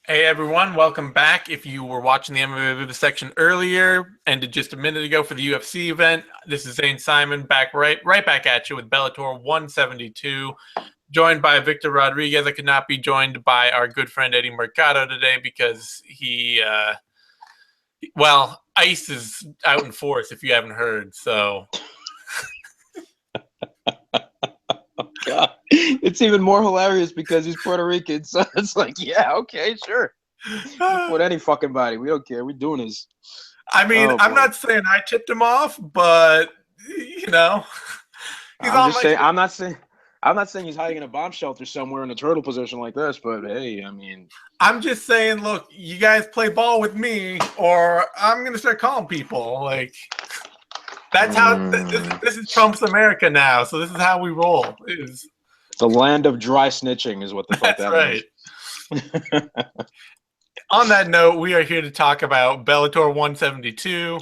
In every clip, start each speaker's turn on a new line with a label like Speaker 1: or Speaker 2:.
Speaker 1: Hey everyone, welcome back. If you were watching the MMA Vivisection earlier, ended just a minute ago for the UFC event, this is Zane Simon back right back at you with Bellator 172, joined by Victor Rodriguez. I could not be joined by our good friend Eddie Mercado today because ICE is out in force if you haven't heard. So
Speaker 2: God, it's even more hilarious because he's Puerto Rican. So it's like, yeah, okay, sure. Put any fucking body. We don't care. We're doing this.
Speaker 1: I mean, I'm not saying I tipped him off, but he's
Speaker 2: I'm just saying. I'm not saying he's hiding in a bomb shelter somewhere in a turtle position like this. But hey, I mean,
Speaker 1: I'm just saying, look, you guys play ball with me, or I'm gonna start calling people. Like that's how this is Trump's America now. So this is how we roll. It's
Speaker 2: the land of dry snitching is what the fuck that
Speaker 1: right.
Speaker 2: means.
Speaker 1: On that note, we are here to talk about Bellator 172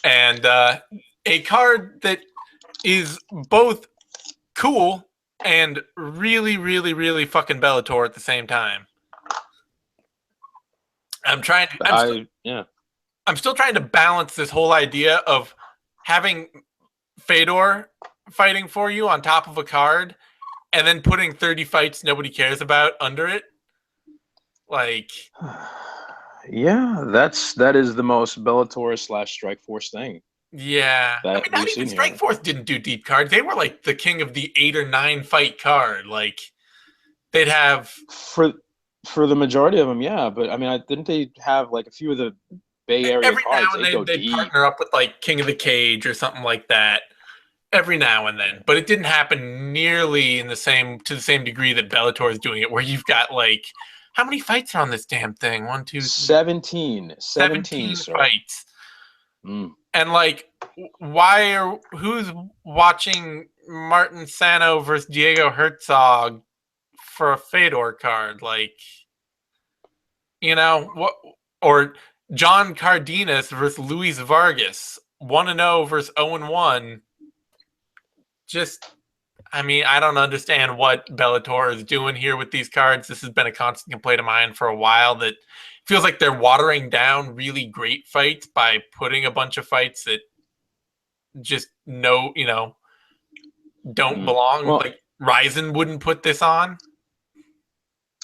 Speaker 1: and a card that is both cool and really, really, really fucking Bellator at the same time. I'm still trying to balance this whole idea of having Fedor fighting for you on top of a card and then putting 30 fights nobody cares about under it. Like,
Speaker 2: yeah, that is the most Bellator / Strikeforce thing.
Speaker 1: Yeah, I mean, not even Strikeforce didn't do deep cards. They were like the king of the 8 or 9 fight card. Like, they'd have
Speaker 2: for the majority of them, yeah. But I mean, didn't they have like a few of the Bay Area
Speaker 1: every
Speaker 2: cards?
Speaker 1: now and then they'd partner up with like King of the Cage or something like that. Every now and then, but it didn't happen nearly to the same degree that Bellator is doing it, where you've got like how many fights are on this damn thing? 1, 2, 3,
Speaker 2: 17
Speaker 1: fights. And like, who's watching Martin Sano versus Diego Herzog for a Fedor card? Like, what? Or John Cardenas versus Luis Vargas, 1-0 versus 0-1. Just, I mean, I don't understand what Bellator is doing here with these cards. This has been a constant complaint of mine for a while, that feels like they're watering down really great fights by putting a bunch of fights that just don't belong. Well, like Ryzen wouldn't put this on.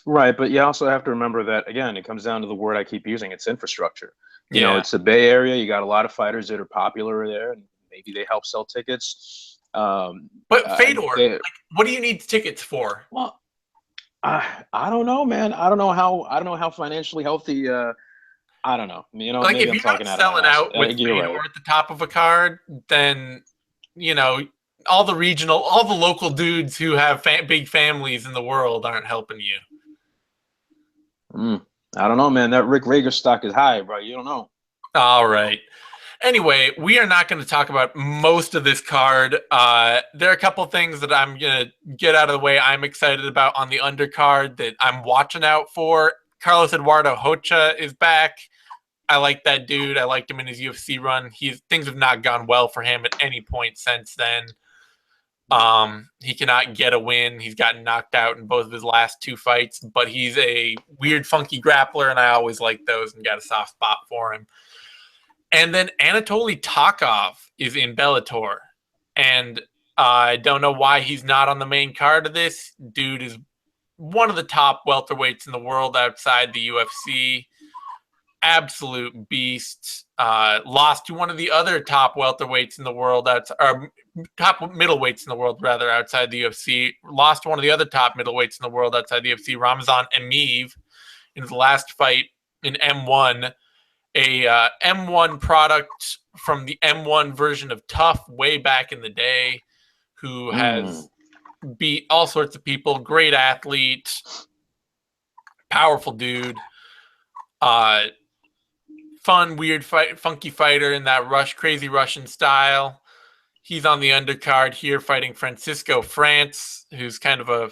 Speaker 2: Right, but you also have to remember that, again, it comes down to the word I keep using. It's infrastructure. You know, it's the Bay Area. You got a lot of fighters that are popular there, and maybe they help sell tickets.
Speaker 1: But Fedor, what do you need tickets for?
Speaker 2: Well, I don't know, man. I don't know how financially healthy. I don't know.
Speaker 1: Like, if you're not selling out with Fedor at the top of a card, then all the local dudes who have big families in the world aren't helping you.
Speaker 2: I don't know, man. That Rick Reger stock is high, bro. You don't know.
Speaker 1: All right. Anyway, we are not going to talk about most of this card. There are a couple things that I'm going to get out of the way I'm excited about on the undercard that I'm watching out for. Carlos Eduardo Rocha is back. I like that dude. I liked him in his UFC run. Things have not gone well for him at any point since then. He cannot get a win. He's gotten knocked out in both of his last 2 fights, but he's a weird, funky grappler, and I always like those and got a soft spot for him. And then Anatoly Takov is in Bellator. And I don't know why he's not on the main card of this. Dude is one of the top welterweights in the world outside the UFC. Absolute beast. Lost to one of the other top welterweights in the world, or top middleweights in the world, rather, outside the UFC. Lost to one of the other top middleweights in the world outside the UFC, Ramazan Emeev, in his last fight in M1. A M1 product from the M1 version of Tough way back in the day, who has beat all sorts of people. Great athlete, powerful dude, fun, weird funky fighter in that crazy Russian style. He's on the undercard here fighting Francisco France, who's kind of a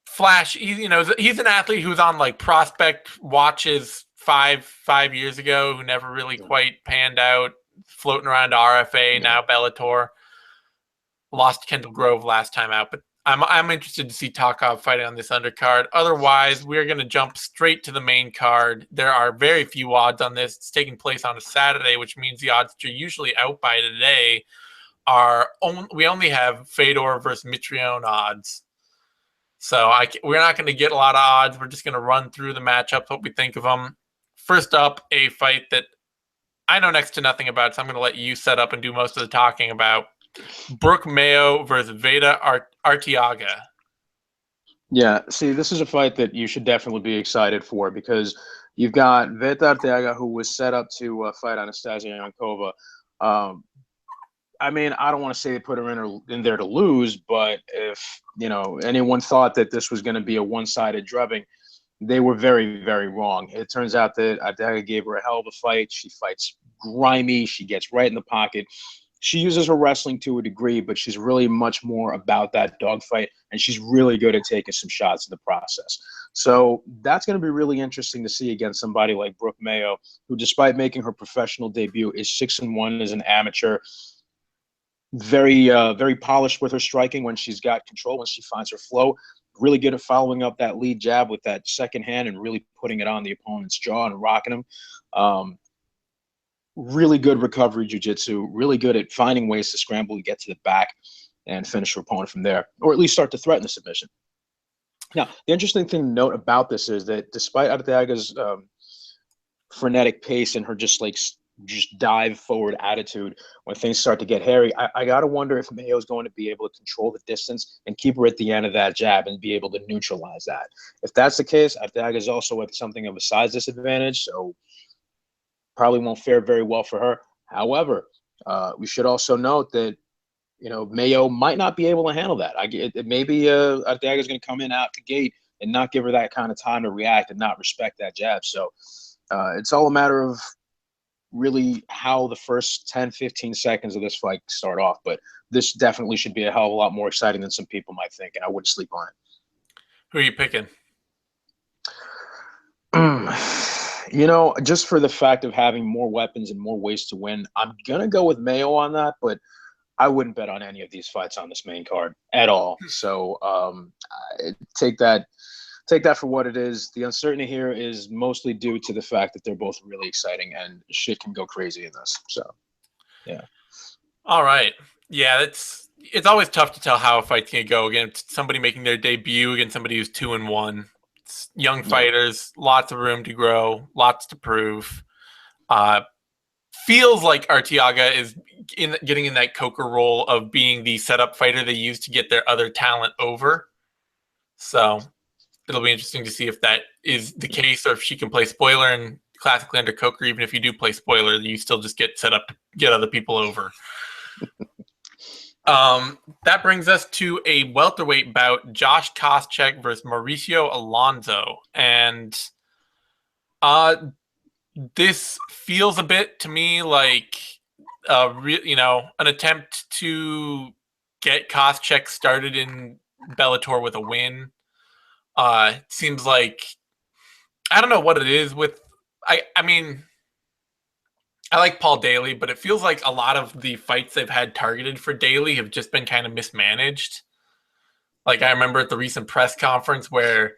Speaker 1: flash. He's an athlete who's on like prospect watches 5 years ago, who never really quite panned out, floating around RFA, now Bellator. Lost Kendall Grove last time out, but I'm interested to see Takov fighting on this undercard. Otherwise, we're going to jump straight to the main card. There are very few odds on this. It's taking place on a Saturday, which means the odds that are usually out by today we only have Fedor versus Mitrione odds. So we're not going to get a lot of odds. We're just going to run through the matchups, what we think of them. First up, a fight that I know next to nothing about, so I'm going to let you set up and do most of the talking about. Brooke Mayo versus Vera Arteaga.
Speaker 2: Yeah, see, this is a fight that you should definitely be excited for because you've got Vera Arteaga, who was set up to fight Anastasia Yankova. I mean, I don't want to say they put her in there to lose, but if anyone thought that this was going to be a one-sided drubbing, they were very, very wrong. It turns out that Arteaga gave her a hell of a fight. She fights grimy. She gets right in the pocket. She uses her wrestling to a degree, but she's really much more about that dogfight, and she's really good at taking some shots in the process. So that's going to be really interesting to see against somebody like Brooke Mayo, who, despite making her professional debut, is 6-1 as an amateur. Very, very polished with her striking when she's got control, when she finds her flow. Really good at following up that lead jab with that second hand and really putting it on the opponent's jaw and rocking him. Really good recovery jiu-jitsu, really good at finding ways to scramble and get to the back and finish her opponent from there, or at least start to threaten the submission. Now, the interesting thing to note about this is that despite Arteaga's frenetic pace and her just dive forward attitude, when things start to get hairy, I got to wonder if Mayo is going to be able to control the distance and keep her at the end of that jab and be able to neutralize that. If that's the case, Arteaga is also at something of a size disadvantage, so probably won't fare very well for her. However, we should also note that Mayo might not be able to handle that. Maybe Arteaga is going to come in out the gate and not give her that kind of time to react and not respect that jab. So it's all a matter of really how the first 10, 15 seconds of this fight start off. But this definitely should be a hell of a lot more exciting than some people might think, and I wouldn't sleep on it.
Speaker 1: Who are you picking?
Speaker 2: Just for the fact of having more weapons and more ways to win, I'm going to go with Mayo on that, but I wouldn't bet on any of these fights on this main card at all. So take that for what it is. The uncertainty here is mostly due to the fact that they're both really exciting and shit can go crazy in this. So, yeah.
Speaker 1: All right. Yeah, it's always tough to tell how a fight's going to go against somebody making their debut against somebody who's 2-1. It's young fighters, lots of room to grow, lots to prove. Feels like Arteaga is getting in that Coker role of being the setup fighter they use to get their other talent over. So it'll be interesting to see if that is the case or if she can play spoiler. And classically under Coker, even if you do play spoiler, you still just get set up to get other people over. That brings us to a welterweight bout, Josh Koschek versus Mauricio Alonso. And this feels a bit to me like an attempt to get Koschek started in Bellator with a win. Seems like, I don't know what it is with, I mean, I like Paul Daly, but it feels like a lot of the fights they've had targeted for Daly have just been kind of mismanaged. Like I remember at the recent press conference where,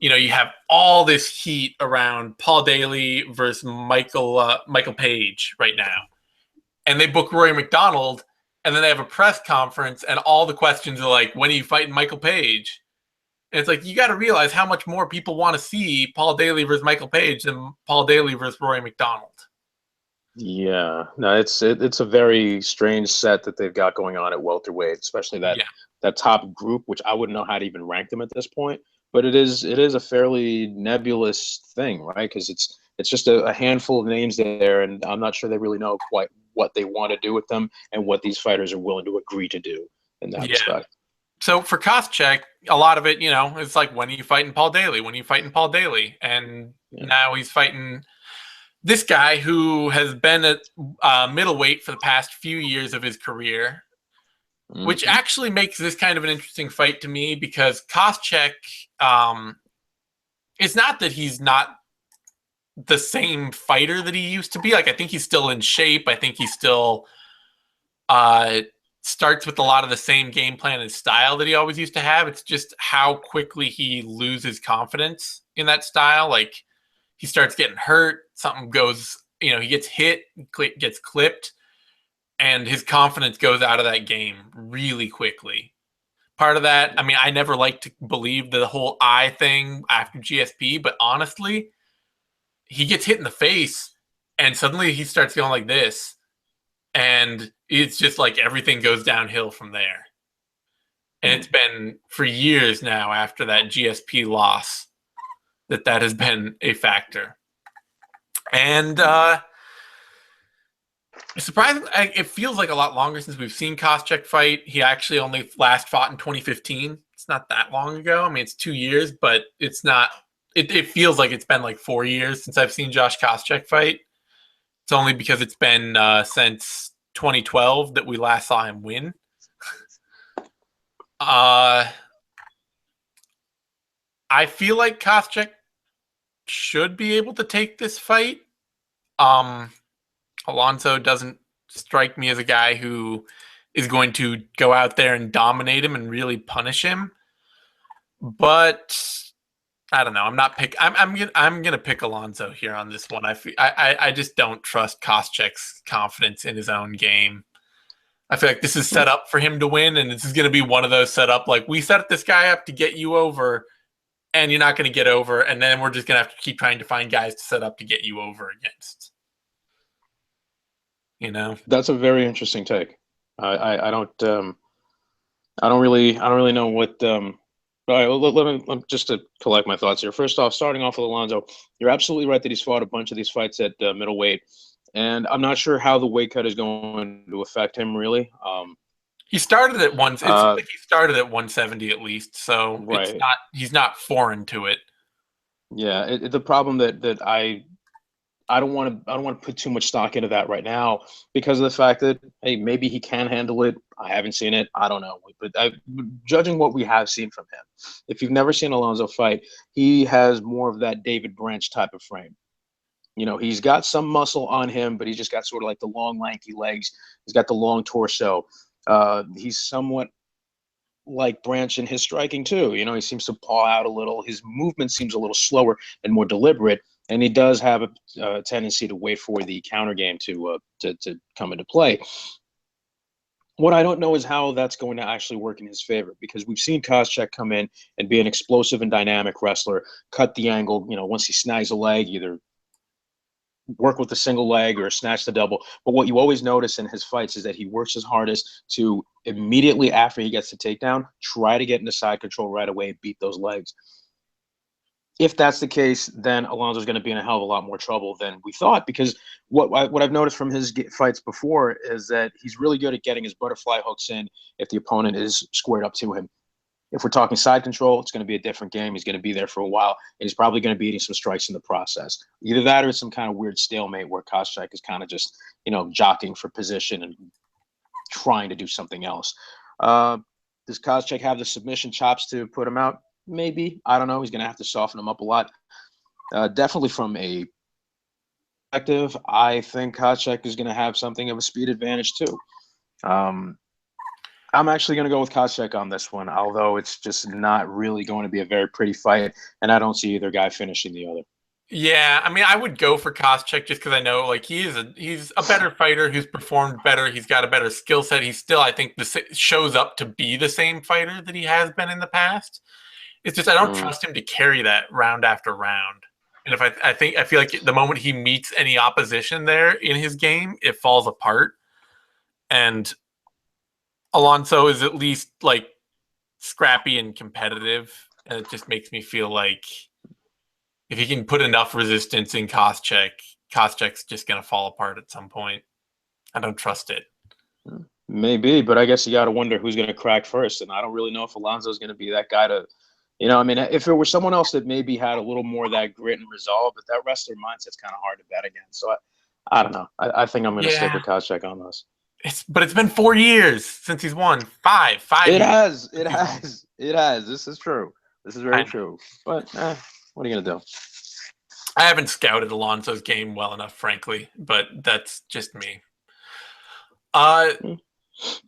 Speaker 1: you have all this heat around Paul Daly versus Michael Page right now. And they book Rory McDonald, and then they have a press conference, and all the questions are like, when are you fighting Michael Page? And it's like, you got to realize how much more people want to see Paul Daly versus Michael Page than Paul Daly versus Rory McDonald.
Speaker 2: Yeah, no, it's a very strange set that they've got going on at welterweight, especially that top group, which I wouldn't know how to even rank them at this point. But it is a fairly nebulous thing, right? Because it's just a handful of names there, and I'm not sure they really know quite what they want to do with them and what these fighters are willing to agree to do in that respect.
Speaker 1: So for Koschek, a lot of it, it's like, when are you fighting Paul Daly? When are you fighting Paul Daly? And now he's fighting this guy who has been at middleweight for the past few years of his career, which actually makes this kind of an interesting fight to me because Koschek, it's not that he's not the same fighter that he used to be. Like, I think he's still in shape. I think he's still starts with a lot of the same game plan and style that he always used to have. It's just how quickly he loses confidence in that style. Like he starts getting hurt, something goes, he gets hit, gets clipped, and his confidence goes out of that game really quickly. Part of that, I mean, I never liked to believe the whole eye thing after GSP, but honestly, he gets hit in the face and suddenly he starts going like this. And it's just like everything goes downhill from there. And it's been for years now after that GSP loss that has been a factor. And surprisingly, it feels like a lot longer since we've seen Koschek fight. He actually only last fought in 2015. It's not that long ago. I mean, it's 2 years, but it's not. It feels like it's been like 4 years since I've seen Josh Koschek fight. It's only because it's been since 2012 that we last saw him win. I feel like Koschek should be able to take this fight. Alonso doesn't strike me as a guy who is going to go out there and dominate him and really punish him. But I don't know. I'm gonna pick Alonso here on this one. I just don't trust Koschek's confidence in his own game. I feel like this is set up for him to win, and this is gonna be one of those set up like we set this guy up to get you over, and you're not gonna get over, and then we're just gonna have to keep trying to find guys to set up to get you over against.
Speaker 2: That's a very interesting take. I don't really know what. All right, let me just to collect my thoughts here. First off, starting off with Alonso, you're absolutely right that he's fought a bunch of these fights at middleweight, and I'm not sure how the weight cut is going to affect him really.
Speaker 1: He started at one. It seems like he started at 170 at least, so
Speaker 2: right.
Speaker 1: He's not foreign to it.
Speaker 2: Yeah, the problem that I don't want to put too much stock into that right now because of the fact that, hey, maybe he can handle it. I haven't seen it. I don't know. But judging what we have seen from him, if you've never seen Alonso fight, he has more of that David Branch type of frame. He's got some muscle on him, but he's just got sort of like the long, lanky legs. He's got the long torso. He's somewhat like Branch in his striking too. He seems to paw out a little. His movement seems a little slower and more deliberate. And he does have a tendency to wait for the counter game to come into play. What I don't know is how that's going to actually work in his favor, because we've seen Koschek come in and be an explosive and dynamic wrestler, cut the angle, once he snags a leg, either work with the single leg or snatch the double. But what you always notice in his fights is that he works his hardest to immediately after he gets the takedown, try to get into side control right away and beat those legs. If that's the case, then Alonso's going to be in a hell of a lot more trouble than we thought, because what I've noticed from his fights before is that he's really good at getting his butterfly hooks in if the opponent is squared up to him. If we're talking side control, it's going to be a different game. He's going to be there for a while, and he's probably going to be eating some strikes in the process. Either that or some kind of weird stalemate where Koschek is kind of just, jockeying for position and trying to do something else. Does Koschek have the submission chops to put him out? Maybe. I don't know. He's going to have to soften him up a lot. Definitely from a perspective, I think Koschek is going to have something of a speed advantage too. I'm actually going to go with Koschek on this one, although it's just not really going to be a very pretty fight, and I don't see either guy finishing the other.
Speaker 1: Yeah, I mean, I would go for Koschek just because I know, like, he's a better fighter who's performed better. He's got a better skill set. He's still, I think, shows up to be the same fighter that he has been in the past. It's just I don't trust him to carry that round after round. And if I feel like the moment he meets any opposition there in his game, it falls apart. And Alonso is at least like scrappy and competitive, and it just makes me feel like if he can put enough resistance in Koschek's just gonna fall apart at some point. I don't trust it.
Speaker 2: Maybe, but I guess you got to wonder who's going to crack first, and I don't really know if Alonso is going to be that guy to. I mean, if it were someone else that maybe had a little more of that grit and resolve, but that wrestler mindset's kind of hard to bet against. So I don't know. I think I'm going to stick with Koschek on this.
Speaker 1: But it's been 4 years since he's won. Five
Speaker 2: It
Speaker 1: years.
Speaker 2: It has. This is true. This is very true. But what are you going to do?
Speaker 1: I haven't scouted Alonso's game well enough, frankly, but that's just me.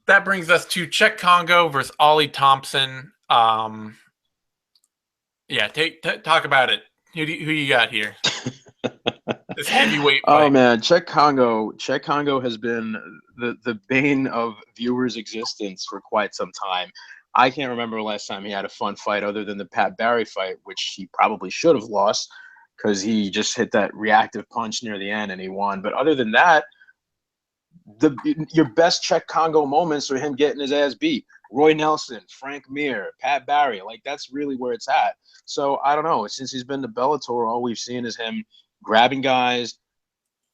Speaker 1: That brings us to Cheik Kongo versus Ollie Thompson. Yeah, talk about it. Who you got here? This heavyweight
Speaker 2: Oh
Speaker 1: fight.
Speaker 2: man, Cheik Congo has been the bane of viewers' existence for quite some time. I can't remember the last time he had a fun fight other than the Pat Barry fight, which he probably should have lost because he just hit that reactive punch near the end and he won. But other than that, your best Cheik Congo moments are him getting his ass beat. Roy Nelson, Frank Mir, Pat Barry, like that's really where it's at. So I don't know. Since he's been to Bellator, all we've seen is him grabbing guys,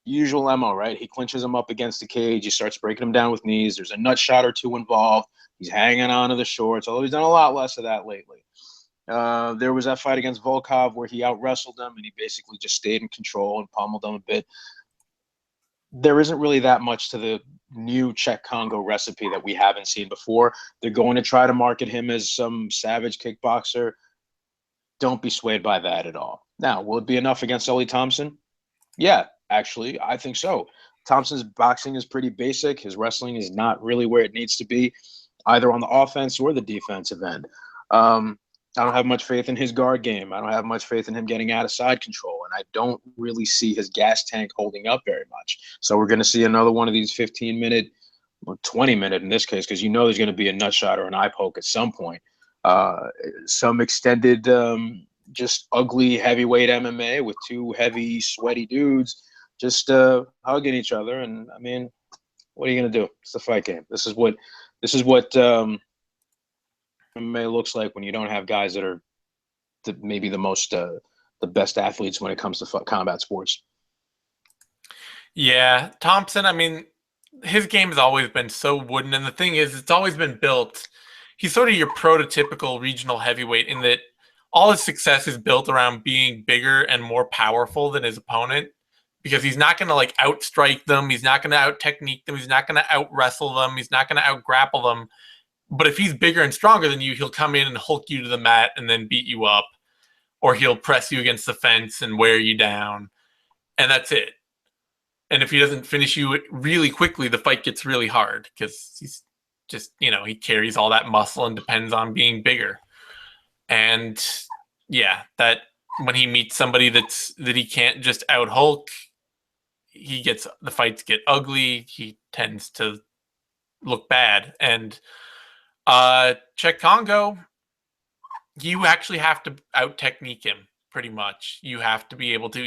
Speaker 2: usual MO, right? He clinches him up against the cage. He starts breaking him down with knees. There's a nut shot or two involved. He's hanging on to the shorts, although he's done a lot less of that lately. There was that fight against Volkov where he out wrestled him and he basically just stayed in control and pummeled him a bit. There isn't really that much to the new Cheik Congo recipe that we haven't seen before. They're going to try to market him as some savage kickboxer. Don't be swayed by that at all. Now, will it be enough against Ollie Thompson? Yeah, actually, I think so. Thompson's boxing is pretty basic. His wrestling is not really where it needs to be, either on the offense or the defensive end. I don't have much faith in his guard game. I don't have much faith in him getting out of side control. And I don't really see his gas tank holding up very much. So we're going to see another one of these 15-minute, or 20-minute in this case, because you know there's going to be a nut shot or an eye poke at some point. Some extended, just ugly heavyweight MMA with two heavy, sweaty dudes just hugging each other. And I mean, what are you going to do? It's the fight game. This is what MMA looks like when you don't have guys that are maybe the best athletes when it comes to combat sports.
Speaker 1: Yeah, Thompson, I mean, his game has always been so wooden. And the thing is, it's always been built. He's sort of your prototypical regional heavyweight in that all his success is built around being bigger and more powerful than his opponent because he's not going to like outstrike them. He's not going to out technique them. He's not going to out wrestle them. He's not going to out grapple them. But if he's bigger and stronger than you, he'll come in and hulk you to the mat and then beat you up, or he'll press you against the fence and wear you down. And that's it. And if he doesn't finish you really quickly, the fight gets really hard because he's just, he carries all that muscle and depends on being bigger. And yeah, that when he meets somebody that he can't just out Hulk, the fights get ugly. He tends to look bad. And Cheik Kongo, you actually have to out technique him pretty much. You have to be able to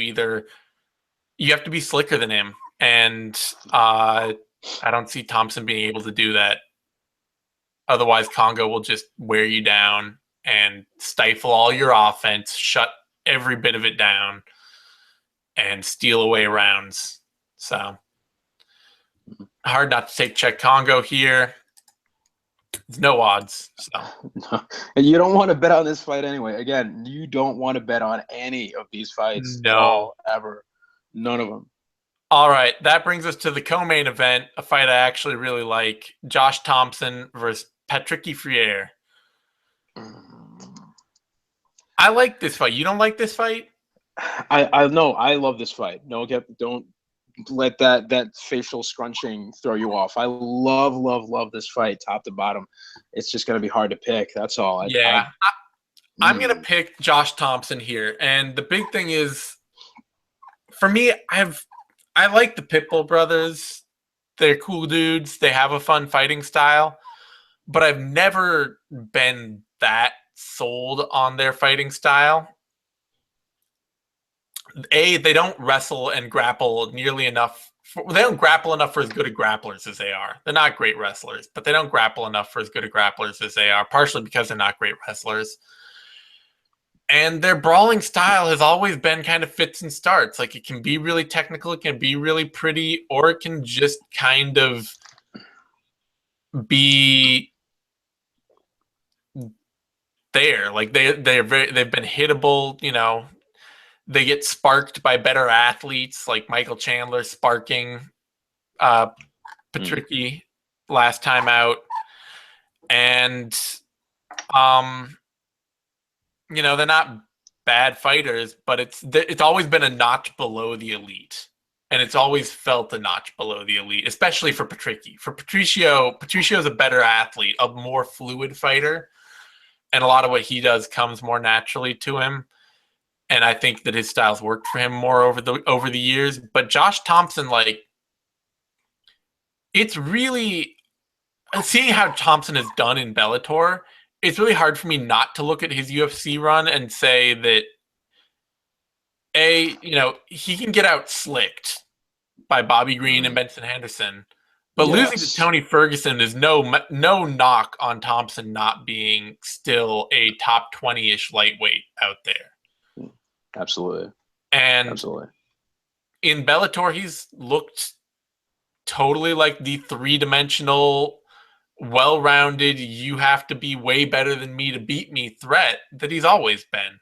Speaker 1: you have to be slicker than him. And I don't see Thompson being able to do that. Otherwise, Kongo will just wear you down and stifle all your offense, shut every bit of it down, and steal away rounds. So hard not to take Cheik Kongo here. There's no odds. So.
Speaker 2: No. And you don't want to bet on this fight anyway. Again, you don't want to bet on any of these fights at all, ever. None of them.
Speaker 1: All right, that brings us to the co-main event, a fight I actually really like. Josh Thompson versus Patricky Freire. I like this fight. You don't like this fight?
Speaker 2: I know. I love this fight. Don't let that facial scrunching throw you off. I love this fight, top to bottom. It's just going to be hard to pick. That's all.
Speaker 1: I'm going to pick Josh Thompson here. And the big thing is, for me, I like the Pitbull brothers. They're cool dudes. They have a fun fighting style. But I've never been that sold on their fighting style. They don't wrestle and grapple nearly enough. They don't grapple enough for as good a grapplers as they are. They're not great wrestlers, but they don't grapple enough for as good a grapplers as they are, partially because they're not great wrestlers. And their brawling style has always been kind of fits and starts. Like, it can be really technical, it can be really pretty, or it can just kind of be there. Like, they've been hittable, they get sparked by better athletes, like Michael Chandler sparking Patricky last time out. And they're not bad fighters, but it's always been a notch below the elite. and it's always felt a notch below the elite, especially for Patricky. For Patricio's a better athlete, a more fluid fighter, and a lot of what he does comes more naturally to him. And I think that his style's worked for him more over the years. But Josh Thompson, like, it's really seeing how Thompson has done in Bellator. It's really hard for me not to look at his UFC run and say that he can get out slicked by Bobby Green and Benson Henderson, but losing to Tony Ferguson is no knock on Thompson not being still a top 20-ish lightweight out there.
Speaker 2: Absolutely.
Speaker 1: And
Speaker 2: absolutely.
Speaker 1: In Bellator, he's looked totally like the three-dimensional, well-rounded, you have to be way better than me to beat me threat that he's always been.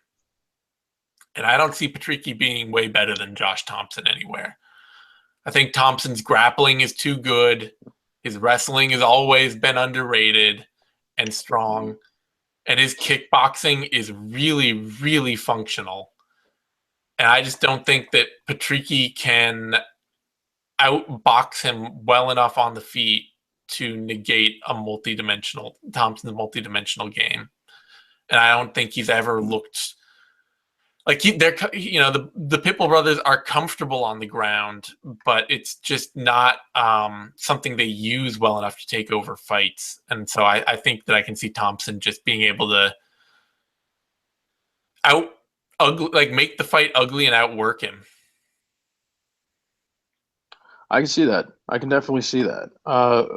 Speaker 1: And I don't see Patricky being way better than Josh Thompson anywhere. I think Thompson's grappling is too good. His wrestling has always been underrated and strong. And his kickboxing is really, really functional. And I just don't think that Patricky can outbox him well enough on the feet to negate Thompson's multidimensional game. And I don't think he's ever looked like the Pitbull brothers are comfortable on the ground, but it's just not something they use well enough to take over fights. And so I think that I can see Thompson just being able to make the fight ugly and outwork him.
Speaker 2: I can see that. I can definitely see that.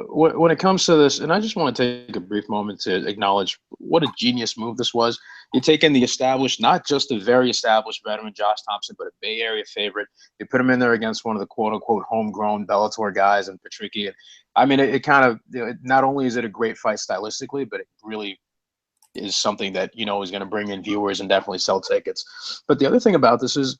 Speaker 2: When it comes to this, and I just want to take a brief moment to acknowledge what a genius move this was. You take in the established, not just a very established veteran, Josh Thompson, but a Bay Area favorite. You put him in there against one of the quote-unquote homegrown Bellator guys and Patricky. And I mean, it kind of, not only is it a great fight stylistically, but it really is something that, is going to bring in viewers and definitely sell tickets. But the other thing about this is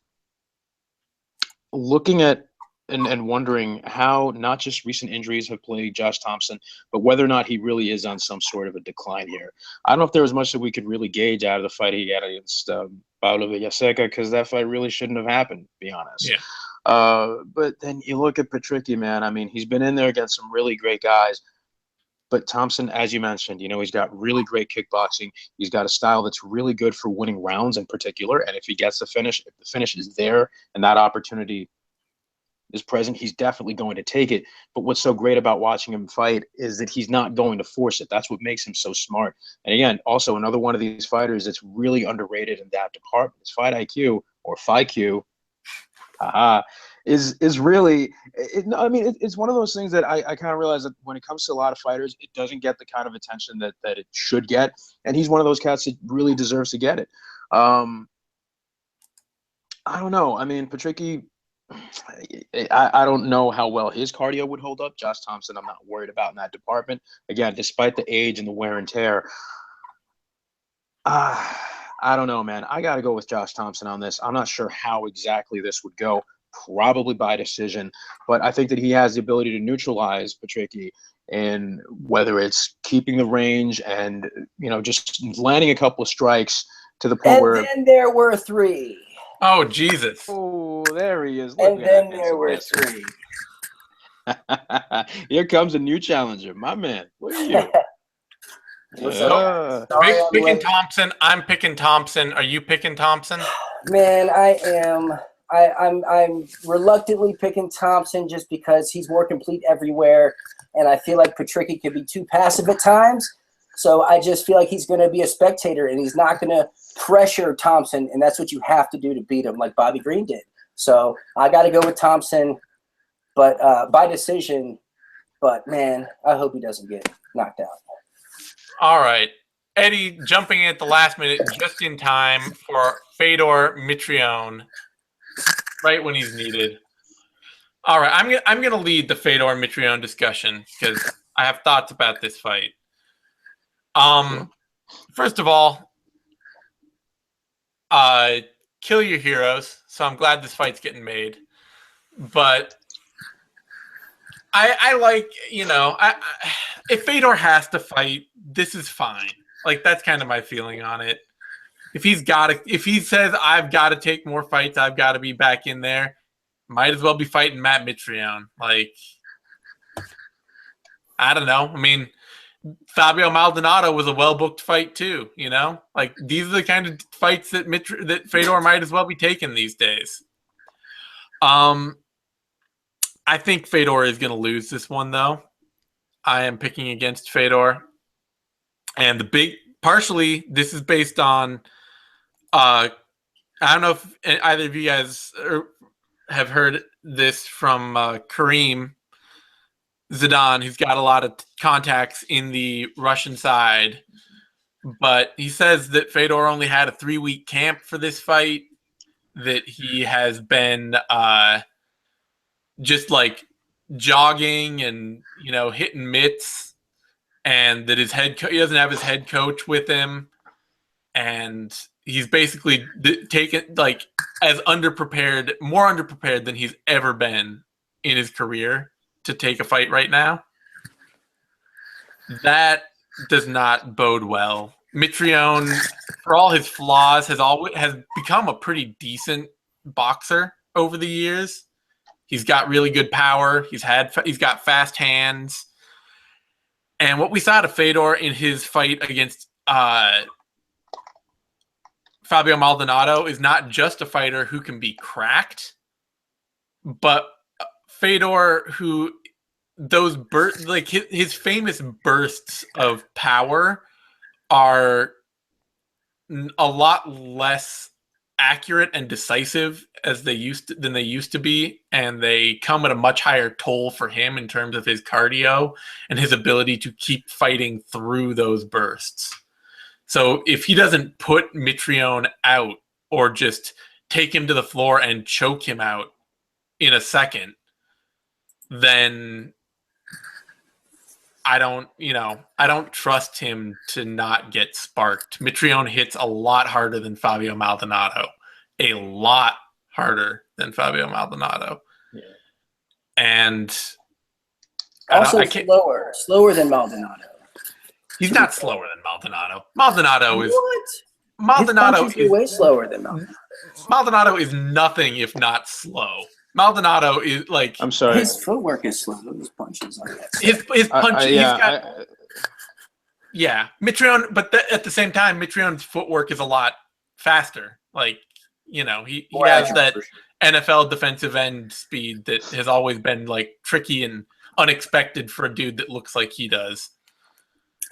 Speaker 2: looking at and wondering how not just recent injuries have plagued Josh Thompson, but whether or not he really is on some sort of a decline here. I don't know if there was much that we could really gauge out of the fight he had against Paulo Villaseca, because that fight really shouldn't have happened, to be honest.
Speaker 1: Yeah.
Speaker 2: But then you look at Patricky, man. I mean, he's been in there against some really great guys. But Thompson, as you mentioned, he's got really great kickboxing. He's got a style that's really good for winning rounds in particular. And if he gets the finish, if the finish is there and that opportunity is present, he's definitely going to take it. But what's so great about watching him fight is that he's not going to force it. That's what makes him so smart. And again, also another one of these fighters that's really underrated in that department. His fight IQ, or FIQ, is really, it's one of those things that I kind of realize that when it comes to a lot of fighters, it doesn't get the kind of attention that it should get. And he's one of those cats that really deserves to get it. I don't know. I mean, Patricky, I don't know how well his cardio would hold up. Josh Thompson, I'm not worried about in that department. Again, despite the age and the wear and tear, I don't know, man. I got to go with Josh Thompson on this. I'm not sure how exactly this would go, probably by decision, but I think that he has the ability to neutralize Patricky, and whether it's keeping the range and, just landing a couple of strikes to the point where.
Speaker 3: And then there were three.
Speaker 1: Oh, Jesus.
Speaker 2: Oh, there he is.
Speaker 3: And then there were three.
Speaker 2: Here comes a new challenger. My man. What are you?
Speaker 1: Picking Thompson. I'm picking Thompson. Are you picking Thompson?
Speaker 3: Man, I am. I'm reluctantly picking Thompson just because he's more complete everywhere, and I feel like Patricky could be too passive at times. So I just feel like he's going to be a spectator, and he's not going to pressure Thompson, and that's what you have to do to beat him, like Bobby Green did. So I got to go with Thompson, but by decision. But, man, I hope he doesn't get knocked out.
Speaker 1: All right. Eddie jumping in at the last minute just in time for Fedor Mitrione, right when he's needed. All right, I'm gonna lead the Fedor Mitrione discussion because I have thoughts about this fight. First of all, kill your heroes. So I'm glad this fight's getting made. But I like, if Fedor has to fight, this is fine. Like, that's kind of my feeling on it. If he says I've got to take more fights, I've got to be back in there, might as well be fighting Matt Mitrione. Like, I don't know. I mean, Fabio Maldonado was a well-booked fight too, you know? Like, these are the kind of fights that Fedor might as well be taking these days. I think Fedor is going to lose this one, though. I am picking against Fedor. And partially, this is based on, I don't know if either of you guys have heard this from Kareem Zidane, who's got a lot of contacts in the Russian side. But he says that Fedor only had a 3-week camp for this fight, that he has been just like jogging and, you know, hitting mitts, and that he doesn't have his head coach with him, and he's basically taken like as more underprepared than he's ever been in his career to take a fight right now. That does not bode well. Mitrione, for all his flaws, has become a pretty decent boxer over the years. He's got really good power. He's got fast hands. And what we saw to Fedor in his fight against Fabio Maldonado is not just a fighter who can be cracked, but Fedor who those like his famous bursts of power are a lot less accurate and decisive than they used to be, and they come at a much higher toll for him in terms of his cardio and his ability to keep fighting through those bursts. So if he doesn't put Mitrione out or just take him to the floor and choke him out in a second, then I don't trust him to not get sparked. Mitrione hits a lot harder than Fabio Maldonado. A lot harder than Fabio Maldonado. Yeah. And
Speaker 3: also slower than Maldonado.
Speaker 1: He's not slower than Maldonado. Maldonado is
Speaker 3: way slower than Maldonado.
Speaker 1: Maldonado is nothing if not slow. Maldonado is like,
Speaker 2: I'm sorry.
Speaker 3: His footwork is slow. His punches are
Speaker 1: his punches. Mitrione, but at the same time, Mitrione's footwork is a lot faster. Like, you know, he has that NFL defensive end speed that has always been like tricky and unexpected for a dude that looks like he does.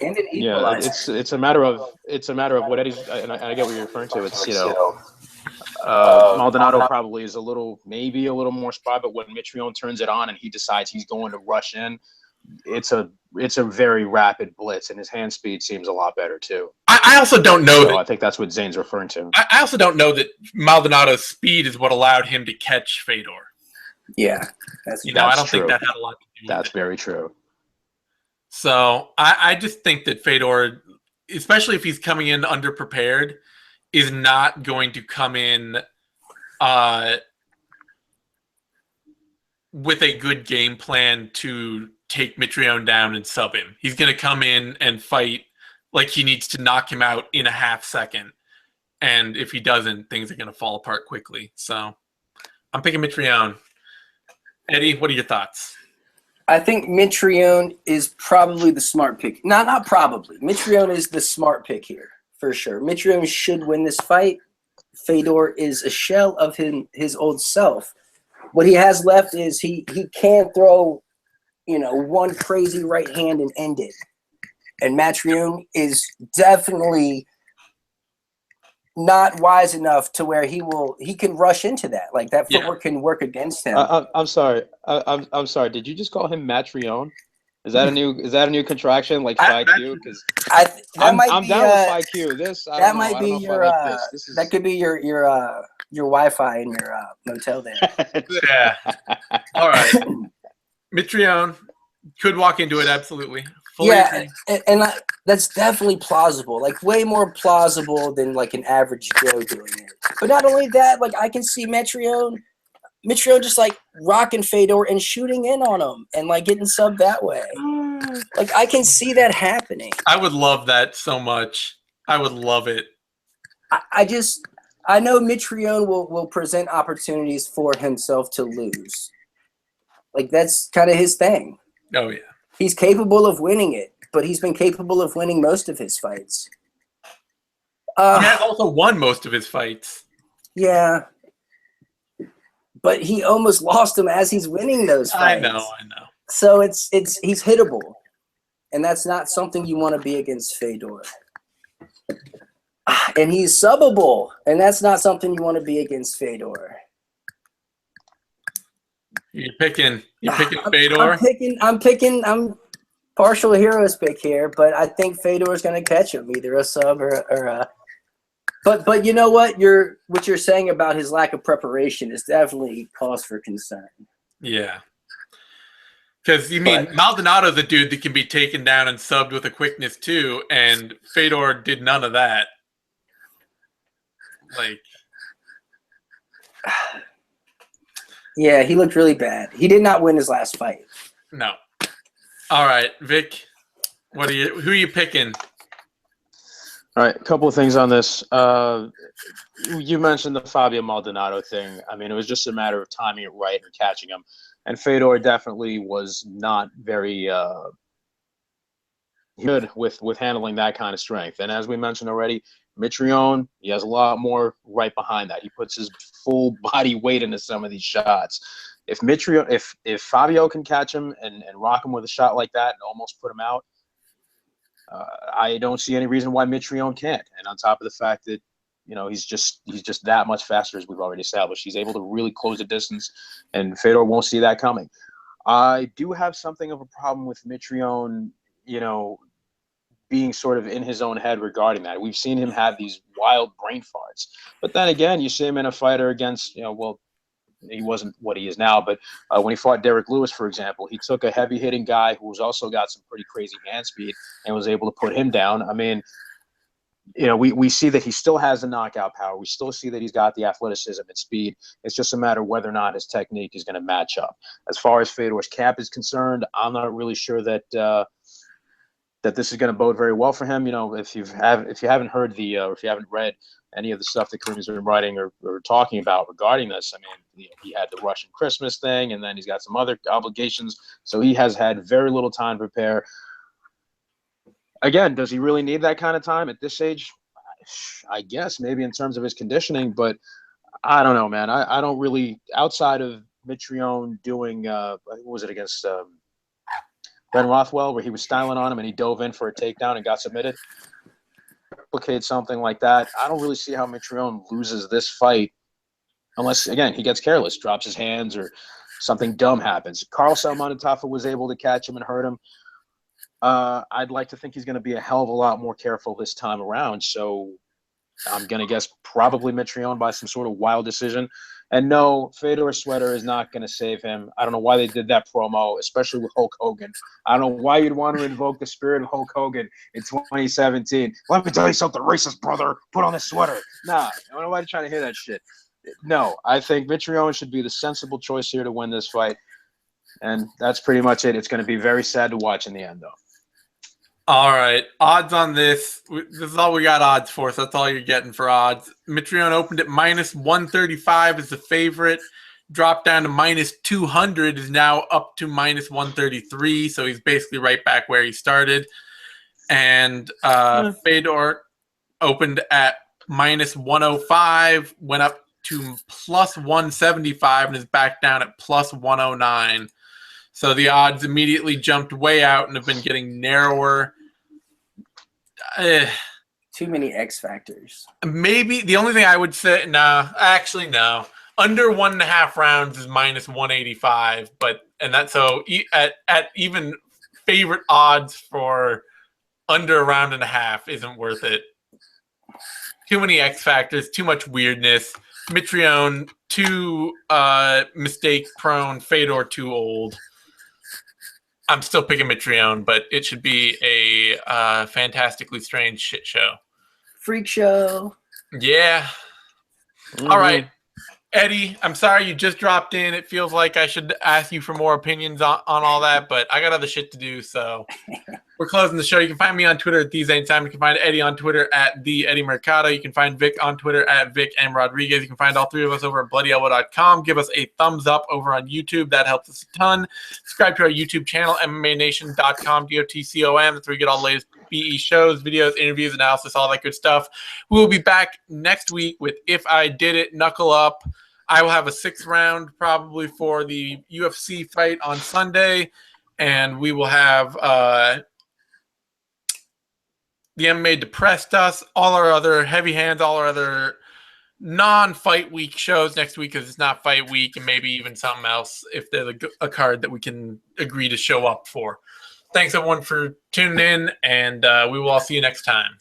Speaker 3: And an equalizer.
Speaker 2: It's a matter of what Eddie's, and I get what you're referring to. It's, you know, Maldonado probably is maybe a little more spry, but when Mitrione turns it on and he decides he's going to rush in, it's a very rapid blitz, and his hand speed seems a lot better too.
Speaker 1: I also don't know that.
Speaker 2: I think that's what Zane's referring to.
Speaker 1: I also don't know that Maldonado's speed is what allowed him to catch Fedor.
Speaker 3: Yeah,
Speaker 1: I don't think that had a lot to do with it.
Speaker 2: That's very true.
Speaker 1: So I just think that Fedor, especially if he's coming in underprepared, is not going to come in with a good game plan to take Mitrione down and sub him. He's going to come in and fight like he needs to knock him out in a half second. And if he doesn't, things are going to fall apart quickly. So I'm picking Mitrione. Eddie, what are your thoughts?
Speaker 3: I think Mitrione is probably the smart pick. Not probably. Mitrione is the smart pick here, for sure. Mitrione should win this fight. Fedor is a shell of his old self. What he has left is he can throw, one crazy right hand and end it. And Mitrione is definitely not wise enough to where he can rush into that. Like that footwork can work against him.
Speaker 2: I'm sorry. I'm sorry. Did you just call him Mitrione? Is that a new contraction like FIQ? Because I'm down with FIQ.
Speaker 3: That might be your. That could be your Wi-Fi in your motel there.
Speaker 1: Yeah. All right. Mitrione could walk into it absolutely.
Speaker 3: And that's definitely plausible. Like way more plausible than like an average Joe doing it. But not only that, like I can see Mitrione just like rocking Fedor and shooting in on him and like getting subbed that way. Like I can see that happening.
Speaker 1: I would love that so much. I would love it.
Speaker 3: I know Mitrione will present opportunities for himself to lose. Like, that's kind of his thing.
Speaker 1: Oh, yeah.
Speaker 3: He's capable of winning it, but he's been capable of winning most of his fights.
Speaker 1: He has also won most of his fights.
Speaker 3: Yeah. But he almost lost them as he's winning those fights.
Speaker 1: I know.
Speaker 3: So he's hittable. And that's not something you want to be against Fedor. And he's subbable, and that's not something you want to be against Fedor.
Speaker 1: You're picking Fedor?
Speaker 3: I'm partial heroes pick here, but I think Fedor's going to catch him, either a sub or a. But you know what? What you're saying about his lack of preparation is definitely cause for concern.
Speaker 1: Yeah. Because Maldonado's a dude that can be taken down and subbed with a quickness too, and Fedor did none of that. Like,
Speaker 3: yeah, he looked really bad. He did not win his last fight.
Speaker 1: No. All right, Vic, who are you picking?
Speaker 2: All right, a couple of things on this. You mentioned the Fabio Maldonado thing. I mean, it was just a matter of timing it right and catching him. And Fedor definitely was not very good with handling that kind of strength. And as we mentioned already, Mitrione, he has a lot more right behind that. He puts his full body weight into some of these shots. If Fabio can catch him and rock him with a shot like that and almost put him out, I don't see any reason why Mitrione can't. And on top of the fact that, he's just that much faster, as we've already established. He's able to really close the distance, and Fedor won't see that coming. I do have something of a problem with Mitrione, being sort of in his own head regarding that. We've seen him have these wild brain farts. But then again, you see him in a fighter against, he wasn't what he is now, but when he fought Derek Lewis, for example, he took a heavy-hitting guy who's also got some pretty crazy hand speed and was able to put him down. I mean, we see that he still has the knockout power. We still see that he's got the athleticism and speed. It's just a matter of whether or not his technique is going to match up. As far as Fedor's camp is concerned, I'm not really sure that this is going to bode very well for him. If you haven't heard or if you haven't read any of the stuff that Kareem's been writing or talking about regarding this, I mean, he had the Russian Christmas thing, and then he's got some other obligations. So he has had very little time to prepare. Again, does he really need that kind of time at this age? I guess maybe in terms of his conditioning, but I don't know, man. I don't really, outside of Mitrione doing, what was it against Ben Rothwell, where he was styling on him and he dove in for a takedown and got submitted. Replicate something like that. I don't really see how Mitrione loses this fight unless, again, he gets careless, drops his hands, or something dumb happens. Carl Salmonatafa was able to catch him and hurt him. I'd like to think he's going to be a hell of a lot more careful this time around. So I'm going to guess probably Mitrione by some sort of wild decision. And no, Fedor Sweater is not going to save him. I don't know why they did that promo, especially with Hulk Hogan. I don't know why you'd want to invoke the spirit of Hulk Hogan in 2017. Let me tell you something, racist brother. Put on this sweater. Nah, I don't know why you're trying to hear that shit. No, I think Mitrione should be the sensible choice here to win this fight. And that's pretty much it. It's going to be very sad to watch in the end, though.
Speaker 1: All right. Odds on this. This is all we got odds for, so that's all you're getting for odds. Mitrione opened at -135 as the favorite. Dropped down to -200, is now up to -133, so he's basically right back where he started. And Fedor opened at -105, went up to +175, and is back down at +109. So the odds immediately jumped way out and have been getting narrower.
Speaker 3: Too many X factors.
Speaker 1: Maybe the only thing I would say, no. Under 1.5 rounds is -185, and that's so at even favorite odds for under a round and a half isn't worth it. Too many X factors, too much weirdness. Mitrione too mistake prone, Fedor too old. I'm still picking Mitrione, but it should be a fantastically strange shit show.
Speaker 3: Freak show.
Speaker 1: Yeah. Mm-hmm. All right. Eddie, I'm sorry you just dropped in. It feels like I should ask you for more opinions on all that, but I got other shit to do, so we're closing the show. You can find me on Twitter at These Ain't Time. You can find Eddie on Twitter at The Eddie Mercado. You can find Vic on Twitter at Vic M. Rodriguez. You can find all three of us over at BloodyElbow.com. Give us a thumbs up over on YouTube. That helps us a ton. Subscribe to our YouTube channel, MMANation.com, DOTCOM. That's where you get all the latest BE shows, videos, interviews, analysis, all that good stuff. We will be back next week with If I Did It, Knuckle Up. I will have a 6th round probably for the UFC fight on Sunday, and we will have the MMA Depressed Us, all our other heavy hands, all our other non-fight week shows next week because it's not fight week, and maybe even something else if there's a card that we can agree to show up for. Thanks, everyone, for tuning in, and we will all see you next time.